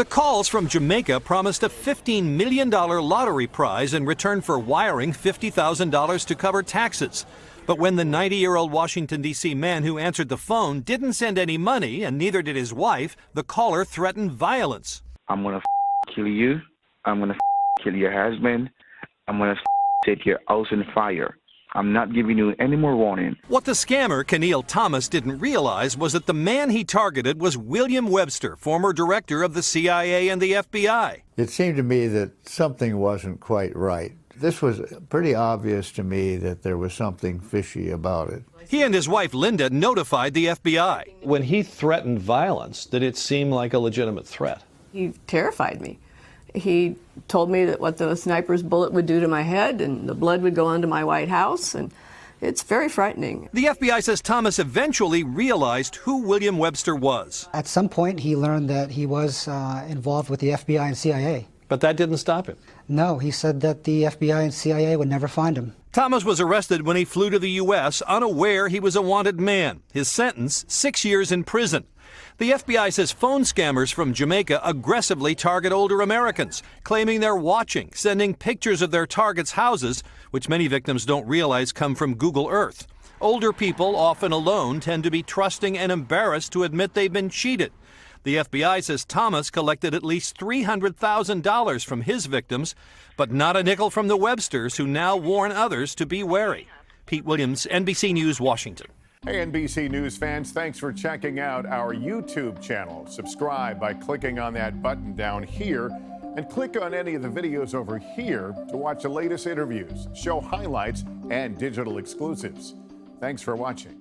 The calls from Jamaica promised a $15 million lottery prize in return for wiring $50,000 to cover taxes. But when the 90-year-old Washington, D.C. man who answered the phone didn't send any money, and neither did his wife, the caller threatened violence. I'm going to kill you. I'm going to kill your husband. I'm going to set your house on fire. I'm not giving you any more warning. What the scammer, Keniel Thomas, didn't realize was that the man he targeted was William Webster, former director of the CIA and the FBI. It seemed to me that something wasn't quite right. This was pretty obvious to me that there was something fishy about it. He and his wife, Linda, notified the FBI. When he threatened violence, did it seem like a legitimate threat? He terrified me. He told me that what the sniper's bullet would do to my head, and the blood would go onto my White House, and it's very frightening. The FBI says Thomas eventually realized who William Webster was. At some point, he learned that he was involved with the FBI and CIA. But that didn't stop him. No, he said that the FBI and CIA would never find him. Thomas was arrested when he flew to the U.S., unaware he was a wanted man. His sentence, 6 years in prison. The FBI says phone scammers from Jamaica aggressively target older Americans, claiming they're watching, sending pictures of their targets' houses, which many victims don't realize come from Google Earth. Older people, often alone, tend to be trusting and embarrassed to admit they've been cheated. The FBI says Thomas collected at least $300,000 from his victims, but not a nickel from the Websters, who now warn others to be wary. Pete Williams, NBC News, Washington. Hey, NBC News fans, thanks for checking out our YouTube channel. Subscribe by clicking on that button down here, and click on any of the videos over here to watch the latest interviews, show highlights, and digital exclusives. Thanks for watching.